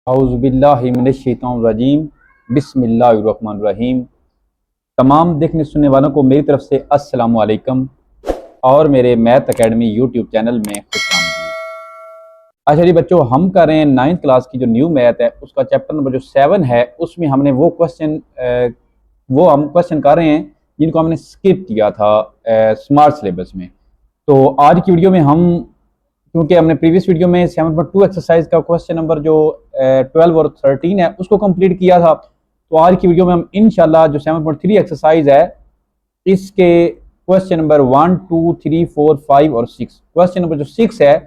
औज़ुबिल्लाहि मिनश्शैतानिर्रजीम बिस्मिल्लाहिर्रहमानिर्रहीम। तमाम देखने सुनने वालों को मेरी तरफ से अस्सलामु अलैकुम और मेरे मैथ एकेडमी यूट्यूब चैनल में खुशामदीद। अच्छा जी बच्चों, हम कर रहे हैं 9th क्लास की जो न्यू मैथ है उसका चैप्टर नंबर जो 7 है, उसमें हमने वो हम क्वेश्चन कर रहे हैं जिनको हमने स्किप किया था स्मार्ट सिलेबस में। तो आज की वीडियो में हम, क्योंकि हमने प्रीवियस वीडियो में 7.2 एक्सरसाइज का क्वेश्चन नंबर जो 12 और 13 है उसको कंप्लीट किया था, तो आज की वीडियो में हम इंशाल्लाह जो 7.3 एक्सरसाइज है इसके क्वेश्चन नंबर 1, 2, 3, 4, 5 और 6, क्वेश्चन नंबर जो 6 है,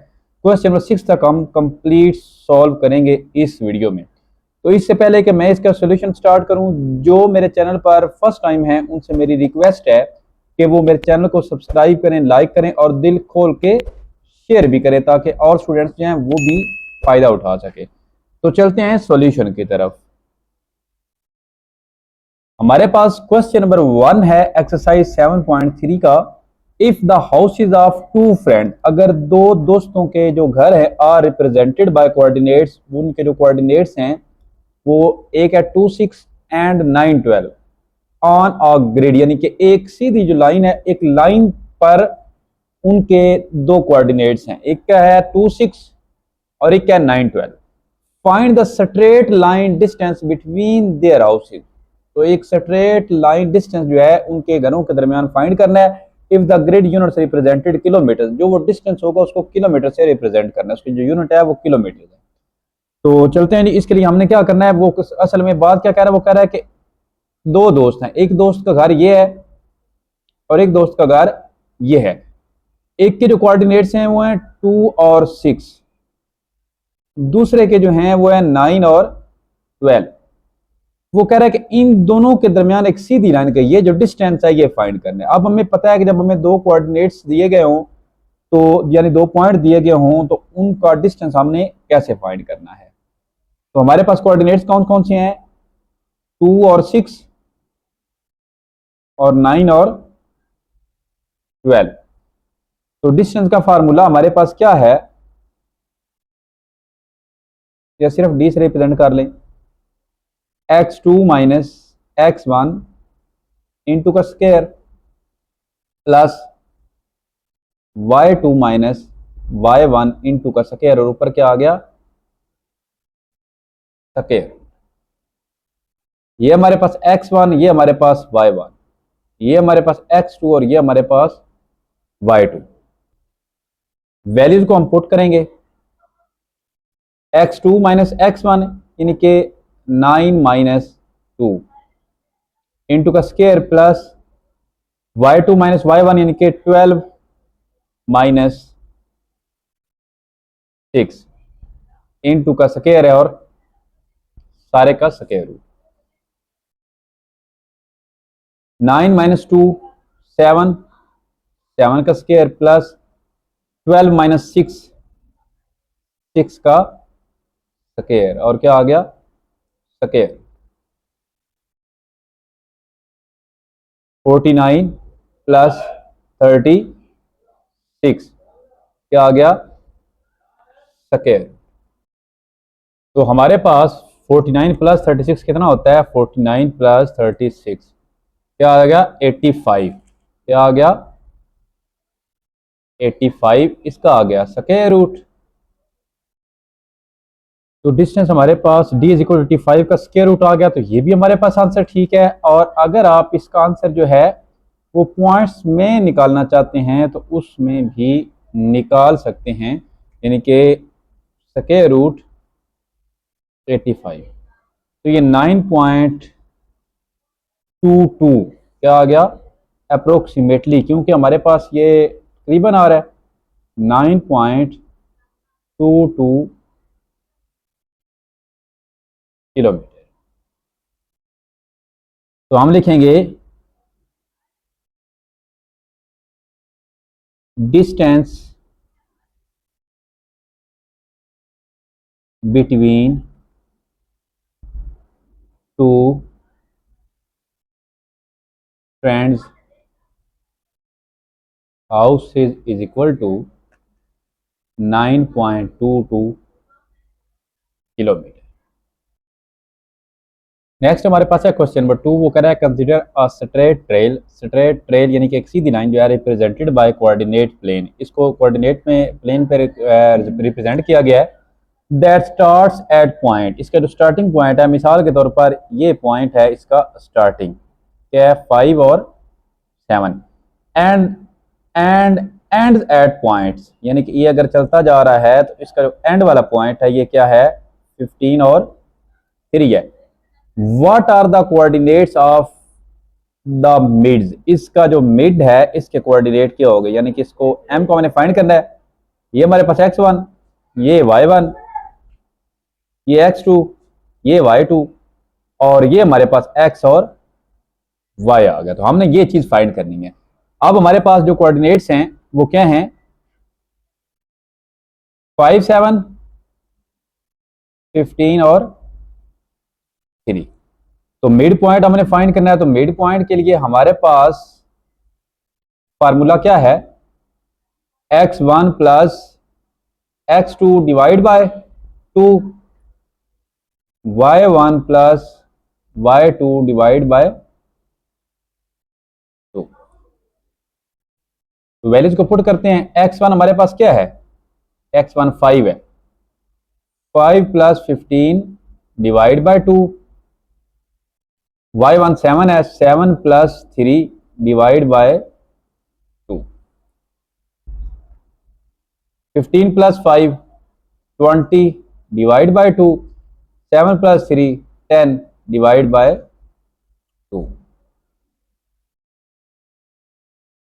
क्वेश्चन नंबर 6 तक हम कंप्लीट सॉल्व करेंगे इस वीडियो में। तो इससे पहले कि मैं इसका सोल्यूशन स्टार्ट करूं, जो मेरे चैनल पर फर्स्ट टाइम है उनसे मेरी रिक्वेस्ट है कि वो मेरे चैनल को सब्सक्राइब करें, लाइक करें और दिल खोल के शेयर भी करें ताकि और स्टूडेंट्स जो हैं वो भी फायदा उठा सके। तो चलते हैं सॉल्यूशन की तरफ। हमारे पास क्वेश्चन नंबर 1 है एक्सरसाइज 7.3 का। If the houses of two friend, अगर दो दोस्तों के जो घर है आर रिप्रेजेंटेड बाय कोऑर्डिनेट्स, उनके जो कोऑर्डिनेट्स हैं वो एक है 2, 6 एंड 9, 12 ऑन अ ग्रिड, यानी कि एक सीधी जो लाइन है, एक लाइन पर उनके दो कोऑर्डिनेट्स हैं, एक क्या है 2, 6 और एक क्या है 9, 12। Find the straight line distance between their houses, तो एक स्ट्रेट लाइन डिस्टेंस जो है उनके घरों के दरमियान फाइंड करना है। If the grid unit represented kilometre, जो वो डिस्टेंस होगा उसको किलोमीटर से रिप्रेजेंट करना है, उसकी जो यूनिट है वो किलोमीटर है। तो चलते हैं जी, इसके लिए हमने क्या करना है, वो असल में बात क्या कह रहा है, वो कह रहा है कि दो दोस्त हैं, एक दोस्त का घर ये है और एक दोस्त का घर ये है। एक के जो कोऑर्डिनेट्स हैं वो हैं 2 और 6, दूसरे के जो हैं वो है 9 और 12। वो कह रहा है कि इन दोनों के दरमियान एक सीधी लाइन का ये जो डिस्टेंस है ये फाइंड करना है। अब हमें पता है कि जब हमें दो कोऑर्डिनेट्स दिए गए हों, तो यानी दो पॉइंट दिए गए हों, तो उनका डिस्टेंस हमने कैसे फाइंड करना है। तो हमारे पास कोऑर्डिनेट्स कौन कौन से हैं, 2 और 6 और 9 और 12। तो डिस्टेंस का फार्मूला हमारे पास क्या है, या सिर्फ डी से रिप्रेजेंट कर लें, x2 माइनस x1 इंटू का square plus y2 minus y1 into का स्क्वायर, और ऊपर क्या आ गया स्क्वायर। ये हमारे पास x1, ये हमारे पास y1, ये हमारे पास x2 और ये हमारे पास y2। वैल्यूज को हम पुट करेंगे, x2 माइनस x1 यानी कि 9 माइनस 2 इंटू का square plus y2 minus y1 यानी कि 12 माइनस 6 इंटू का स्क्वायर है और सारे का स्क्वायर रूट। 9 माइनस 2 7, 7 का स्क्वायर प्लस 12 माइनस 6, 6 का स्क्वायर, और क्या आ गया स्क्वायर। 49 प्लस 36, क्या आ गया स्क्वायर। तो हमारे पास 49 प्लस 36 कितना होता है, 49 प्लस 36 क्या आ गया 85, क्या आ गया 85, इसका आ गया स्क्वायर रूट। तो डिस्टेंस हमारे पास d इज इक्वल 85 का स्क्वायर रूट आ गया, तो ये भी हमारे पास आंसर ठीक है। और अगर आप इसका आंसर जो है वो पॉइंट्स में निकालना चाहते हैं तो उसमें भी निकाल सकते हैं, यानी कि स्क्वायर रूट 85। तो ये 9.22 क्या आ गया अप्रोक्सीमेटली, क्योंकि हमारे पास ये तकरीबन आ रहा है 9.22 किलोमीटर। तो हम लिखेंगे distance between two friends houses is equal to 9.22 kilometre. Next हमारे पास है क्वेश्चन नंबर 2, वो कह रहा है consider a straight trail. Straight trail यानी कि एक सीधी लाइन जो है रिप्रेजेंटेड बाय कोऑर्डिनेट प्लेन, इसको कोऑर्डिनेट में प्लेन पे रिप्रेजेंट किया गया है। दैट स्टार्ट्स एट पॉइंट, इसका जो स्टार्टिंग पॉइंट है, मिसाल के तौर पर ये पॉइंट है इसका स्टार्टिंग, क्या है 5 और 7, एंड एंड एट पॉइंट्स, यानी कि ये अगर चलता जा रहा है तो इसका जो एंड वाला पॉइंट है ये क्या है 15 और 3 है। What are the coordinates of the mids, इसका जो मिड है इसके कोऑर्डिनेट क्या हो गए, यानी कि इसको m को मैंने फाइंड करना है। ये हमारे पास x1, ये y1, ये x2, ये y2, और ये हमारे पास x और y आ गया। तो हमने ये चीज फाइंड करनी है। अब हमारे पास जो कोऑर्डिनेट्स हैं वो क्या हैं 5, 7, 15 और 3। तो मिड पॉइंट हमने फाइंड करना है। तो मिड पॉइंट के लिए हमारे पास फार्मूला क्या है, x1 plus x2 divide by 2, y1 plus y2 divide by 2। तो वैल्यूज को पुट करते हैं। x1 हमारे पास क्या है, x1 5 है, 5 प्लस 15 डिवाइड बाय 2, y1 7 है, 7 plus 3 divide by 2, 15 plus 5 20 divide by 2, 7 plus 3 10 divide by 2।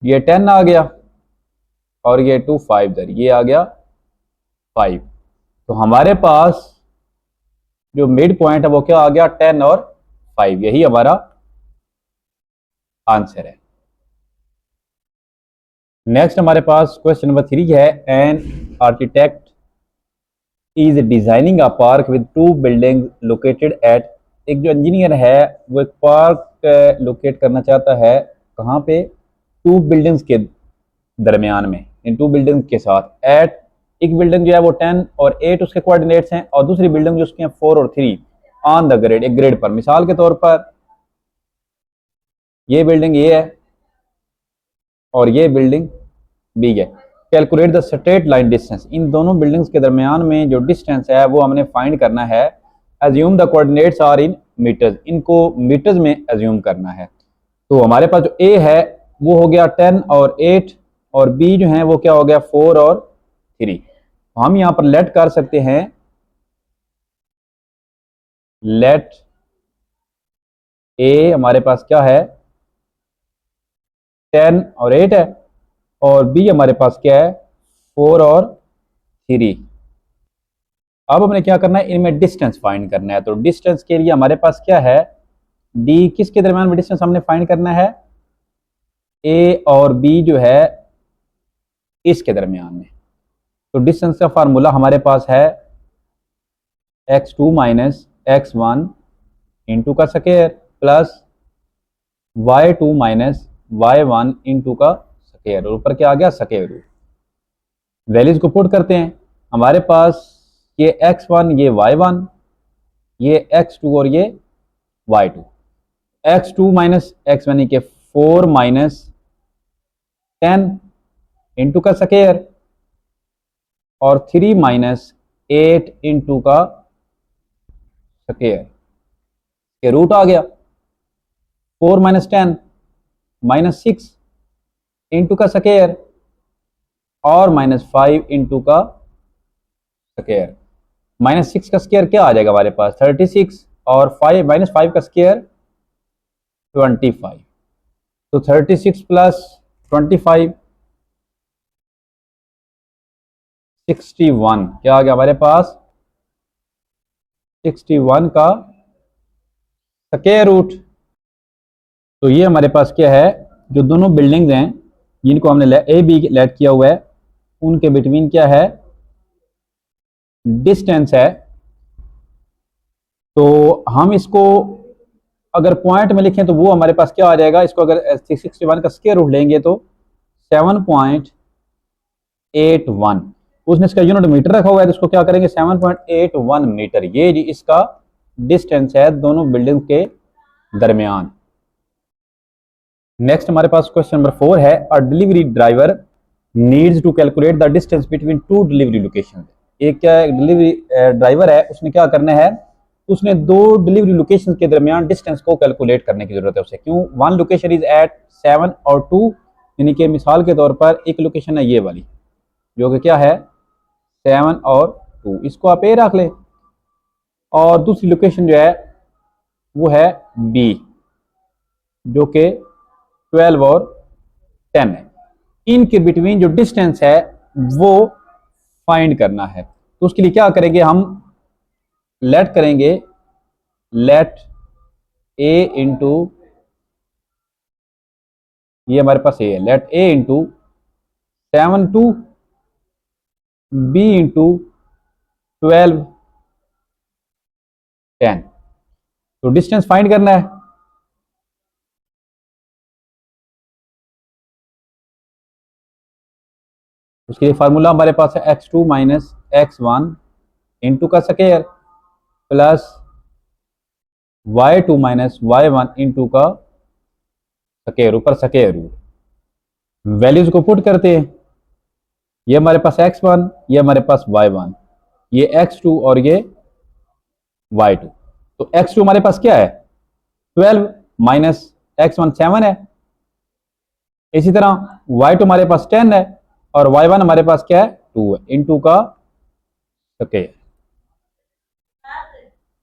ये 10 आ गया और ये 2 5 इधर, ये आ गया 5। तो हमारे पास जो मिड पॉइंट है वो क्या आ गया 10 और 5, यही हमारा आंसर है। नेक्स्ट हमारे पास क्वेश्चन नंबर 3 है, an architect is designing a park with 2 building located at, एक जो इंजीनियर है वो एक पार्क लोकेट करना चाहता है, कहाँ पे 2 बिल्डिंग्स के दरमियान में, इन 2 बिल्डिंग के साथ। एट, एक बिल्डिंग जो है वो 10 और 8 उसके कोऑर्डिनेट्स हैं, और दूसरी बिल्डिंग जो उसकी हैं 4 और 3 ऑन द ग्रिड, एक ग्रिड पर। मिसाल के तौर पर ये बिल्डिंग ए है और ये बिल्डिंग बी है। Calculate the straight line distance, इन दोनों बिल्डिंग्स के दरमियान में जो डिस्टेंस है वो हमने फाइंड करना है। Assume the coordinates are in metres, इनको मीटर्स में एज्यूम करना है। तो हमारे पास जो ए है वो हो गया 10 और 8, और बी जो है वो क्या हो गया 4 और 3। हम यहां पर लेट कर सकते हैं, लेट ए हमारे पास क्या है 10 और 8 है, और बी हमारे पास क्या है 4 और 3। अब हमने क्या करना है, इनमें डिस्टेंस फाइंड करना है। तो डिस्टेंस के लिए हमारे पास क्या है, डी किसके दरमियान में डिस्टेंस हमने फाइंड करना है, ए और बी जो है इसके दरमियान में। तो डिस्टेंस का फार्मूला हमारे पास है x2 माइनस x1 इंटू का square plus y2 minus y1 into का स्क्वायर, और ऊपर क्या आ गया स्क्वायर रूट। वैल्यूज को पुट करते हैं। हमारे पास ये x1, ये y1, ये x2 और ये y2। x2 माइनस x1 यानी कि 4 माइनस 10 इंटू का स्क्वायर, और 3 माइनस 8 इंटू का स्क्वायर, ये रूट आ गया। 4 माइनस 10 माइनस 6 इंटू का स्क्वायर, और माइनस 5 इंटू का स्क्वायर। माइनस 6 का स्क्वायर क्या आ जाएगा हमारे पास 36, और 5 माइनस 5 का स्क्वायर 25। तो 36 प्लस 25 61, क्या आ गया हमारे पास 61 का स्क्वायर रूट। तो ये हमारे पास क्या है, जो दोनों बिल्डिंग्स हैं जिनको हमने ए बी लेट किया हुआ है उनके बिटवीन क्या है डिस्टेंस है। तो हम इसको अगर पॉइंट में लिखें तो वो हमारे पास क्या आ जाएगा, इसको अगर 61 का स्क्वायर रूट लेंगे तो 7.81, उसने इसका यूनिट मीटर रखा हुआ है, तो इसको क्या करेंगे 7.81 मीटर, ये जी इसका डिस्टेंस है दोनों बिल्डिंग के दरमियान। नेक्स्ट हमारे पास क्वेश्चन नंबर 4 है, a delivery driver needs to calculate the distance between two delivery location. एक क्या डिलीवरी ड्राइवर है, उसने क्या करना है, उसने दो डिलीवरी लोकेशन के दरमियान डिस्टेंस को कैलकुलेट करने की जरूरत है उसे। क्यों? वन लोकेशन इज एट 7 और 2, यानी कि मिसाल के तौर पर एक लोकेशन है ये वाली जो कि क्या है 7 और 2, इसको आप ए रख लें, और दूसरी लोकेशन जो है वो है बी जो कि 12 और 10 है। इनके बिटवीन जो डिस्टेंस है वो फाइंड करना है। तो उसके लिए क्या करेंगे हम, लेट करेंगे, लेट ए इंटू, ये हमारे पास ए है, लेट ए इंटू 7 2 बी इंटू 12 10। तो डिस्टेंस फाइंड करना है। उसके लिए फार्मूला हमारे पास है x2 माइनस x1 इंटू का square plus y2 minus y1 into का स्क्वायर, ऊपर स्क्वायर रूट। वैल्यूज को पुट करते हैं, ये हमारे पास x1, ये हमारे पास y1, ये x2 और ये y2। तो x2 हमारे पास क्या है 12 माइनस x1 7 है। इसी तरह y2 हमारे पास 10 है और y1 हमारे पास क्या है 2 है, इंटू का स्क्वायर।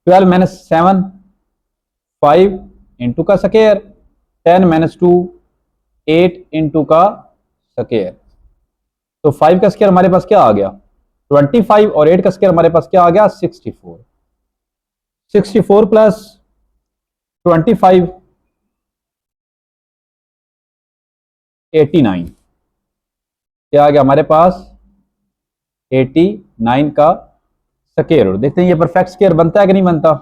12 माइनस 7 5 इंटू का स्क्वायर, 10 माइनस 2 8 इंटू का स्क्वायर। तो 5 का स्क्वायर हमारे पास क्या आ गया 25 और 8 का स्क्वायर हमारे पास क्या आ गया 64। 64 प्लस 25 89, क्या आ गया हमारे पास 89 का स्क्वायर रूट। देखते हैं ये परफेक्ट स्क्वायर बनता है कि नहीं बनता।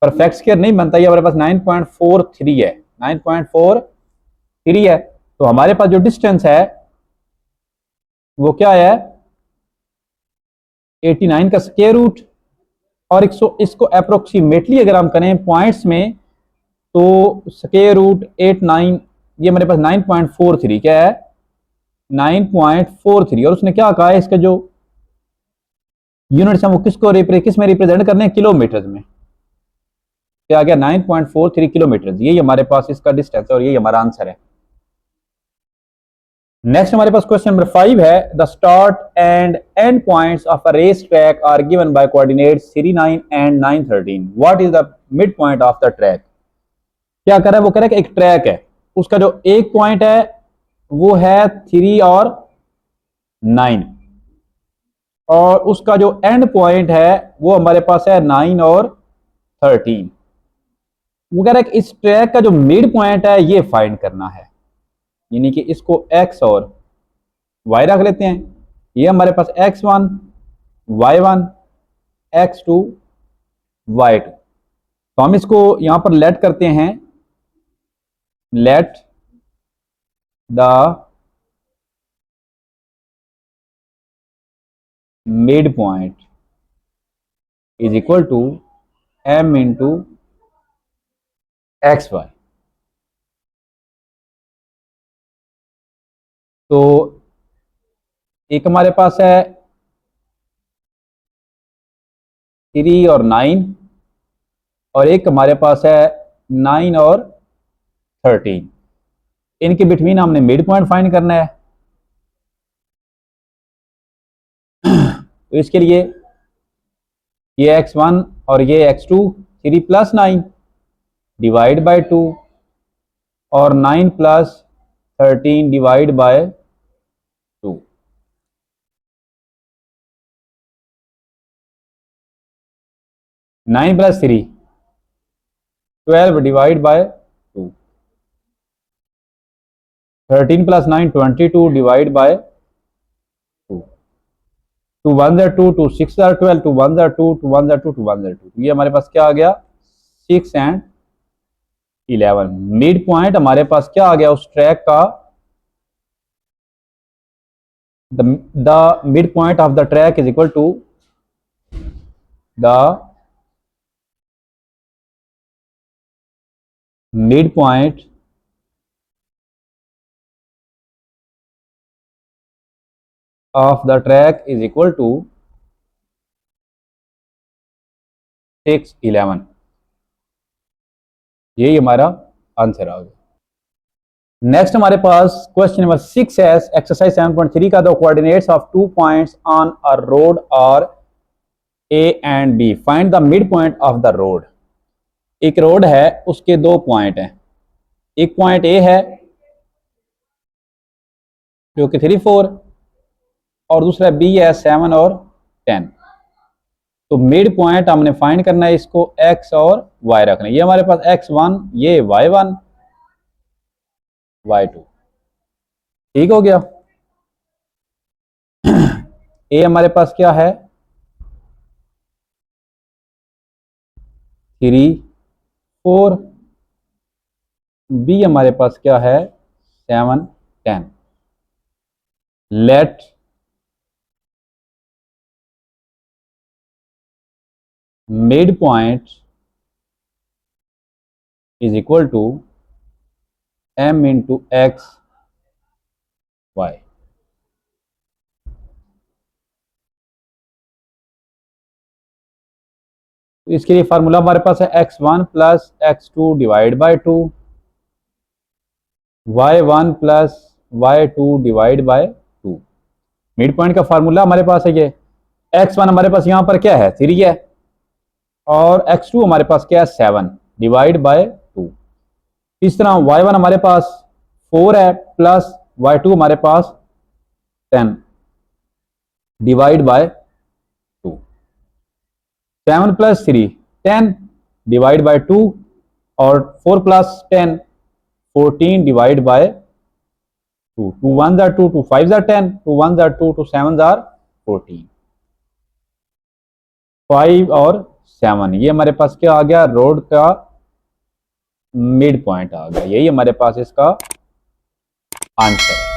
परफेक्ट स्क्वायर नहीं बनता, ये हमारे पास 9.43 है, 9.43 है। तो हमारे पास जो डिस्टेंस है वो क्या है 89 का स्क्वायर रूट, और इसको अप्रोक्सीमेटली अगर हम करें पॉइंट्स में तो स्क्वायर रूट 89, ये हमारे पास 9.43 क्या है 9.43। और उसने क्या कहा है इसका जो यूनिट्स है वो किस में रिप्रेजेंट करने हैं किलोमीटर में। क्या आ गया 9.43 किलोमीटर, यही हमारे पास इसका डिस्टेंस है और यही हमारा आंसर है। नेक्स्ट हमारे पास क्वेश्चन नंबर 5 है, the start end end points of a race track are given by coordinates 39 and 913। What is the mid point of the track. क्या कर रहा है वो, कह रहा है कि एक ट्रैक है, उसका जो एक पॉइंट है वो है 3 और 9, और उसका जो एंड पॉइंट है वो हमारे पास है 9 और 13। वो कह रहा है कि इस ट्रैक का जो मिड पॉइंट है ये फाइंड करना है, यानी कि इसको x और y रख लेते हैं। ये हमारे पास x1 y1 x2 y2। तो हम इसको यहां पर लेट करते हैं, let the mid point is equal to m into x y. तो एक हमारे पास है 3 और 9, और एक हमारे पास है 9 और 13। इनके बिटवीन हमने मिड पॉइंट फाइंड करना है। तो इसके लिए ये x1 और ये x2, 3 प्लस 9 डिवाइड बाय 2 और 9 plus 13 divide by 2। 9 plus 3 12 divide by 2, 13 plus 9 22 divide by 2, 2 1 2 2 6 12, 2 1 2 2 1 2 2 1 2। ये हमारे पास क्या आ गया 6 एंड 11। मिड पॉइंट हमारे पास क्या आ गया उस ट्रैक का, the mid point of the track is equal to the midpoint of the track is equal to 611। यही हमारा आंसर आ गया। नेक्स्ट हमारे पास क्वेश्चन नंबर 6 है एक्सरसाइज 7.3 का। The coordinates of 2 points on a road are A and B, find the mid point of the road. एक road है, उसके दो पॉइंट हैं। एक पॉइंट ए है जो कि 3, 4 और दूसरा बी है 7 और 10। तो मिड पॉइंट हमने फाइंड करना है, इसको एक्स और वाई रखना है। ये हमारे पास x1, ये y1, y2। ठीक हो गया। ए हमारे पास क्या है 3, 4, बी हमारे पास क्या है 7, 10। Let mid point is equal to m into x y. इसके लिए फार्मूला हमारे पास है x1 plus x2 divide by 2, y1 plus y2 divide by 2। Mid point का फार्मूला हमारे पास है ये। x1 हमारे पास यहाँ पर क्या है 3 है, और x2 हमारे पास क्या है 7 डिवाइड बाय 2। इस तरह y1 हमारे पास 4 है प्लस y2 हमारे पास 10 divide by 2। 7 plus 3 10 divide by 2, और 4 plus 10 14 divide by 2। 2 1s are 2, 2 5s are 10, 2 1s are 2, 2 7s are 14। 5 और 7 ये हमारे पास क्या आ गया रोड का मिड पॉइंट आ गया। यही हमारे पास इसका आंसर है।